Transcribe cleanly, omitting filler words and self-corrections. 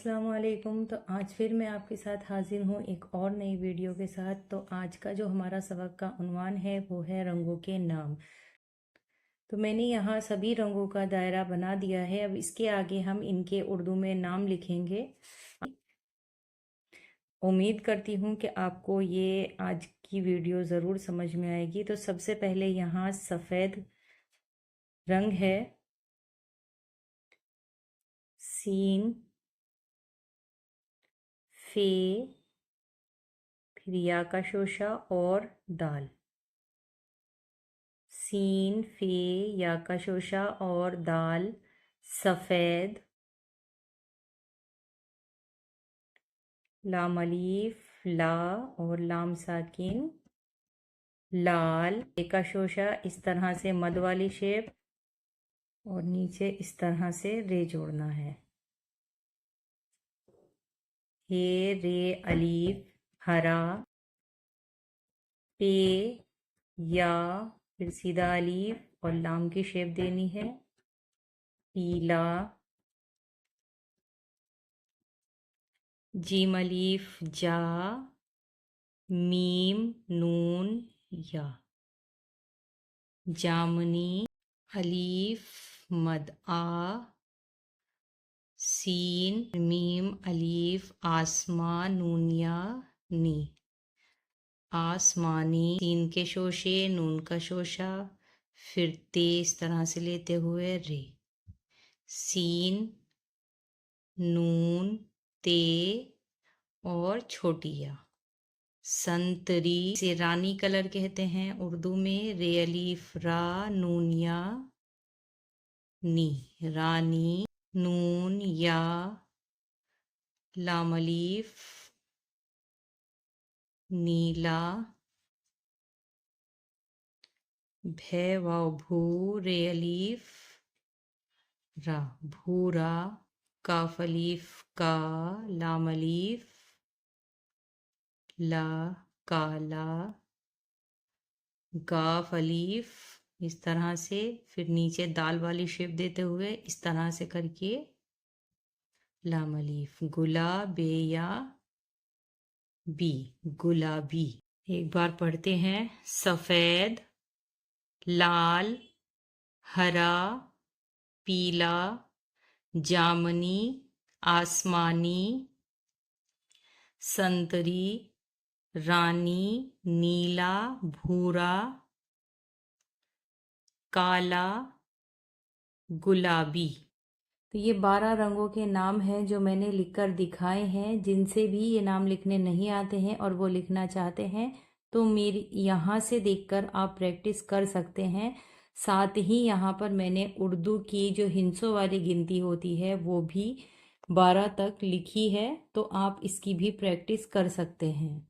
अस्सलाम वालेकुम। तो आज फिर मैं आपके साथ हाजिर हूँ एक और नई वीडियो के साथ। तो आज का जो हमारा सबक का उन्वान है वो है रंगों के नाम। तो मैंने यहाँ सभी रंगों का दायरा बना दिया है। अब इसके आगे हम इनके उर्दू में नाम लिखेंगे। उम्मीद करती हूँ कि आपको ये आज की वीडियो ज़रूर समझ में आएगी। तो सबसे पहले यहाँ सफ़ेद रंग है, सीन, फे, फिर या का शोशा और दाल। सीन, फे, या का शोशा और दाल, सफ़ेद, लाम अलीफ, ला और लाम साकिन, लाल, ए का शोशा इस तरह से मद वाली शेप और नीचे इस तरह से रे जोड़ना है। हे, रे, अलीफ, हरा, पे, या, फिर सीधा अलीफ और लाम की शेप देनी है, पीला, जीम अलीफ, जा, मीम, नून, या, जामनी, अलीफ, मद, आ, सीन, मीम, अलीफ, आसमा, नून, या, नी, आसमानी, सीन के शोशे, नून का शोशा, फिर ते इस तरह से लेते हुए रे, सीन, नून, ते और छोटी या, संतरी से रानी कलर कहते हैं उर्दू में, रे अलीफ, रा, नून, या, नी, रानी, नून, या, लाम अलीफ, नीला, भे वाव भू, रे अलीफ, रा, भूरा, काफ अलीफ, का, लाम अलीफ, ला, काला, गाफ अलीफ इस तरह से, फिर नीचे दाल वाली शेप देते हुए इस तरह से करके लाम अलीफ, गुलाबे या बी, गुलाबी। एक बार पढ़ते हैं, सफ़ेद, लाल, हरा, पीला, जामनी, आसमानी, संतरी, रानी, नीला, भूरा, काला, गुलाबी। तो ये 12 रंगों के नाम हैं जो मैंने लिखकर दिखाए हैं। जिनसे भी ये नाम लिखने नहीं आते हैं और वो लिखना चाहते हैं तो मेरी यहाँ से देखकर आप प्रैक्टिस कर सकते हैं। साथ ही यहाँ पर मैंने उर्दू की जो हिंसों वाली गिनती होती है वो भी 12 तक लिखी है, तो आप इसकी भी प्रैक्टिस कर सकते हैं।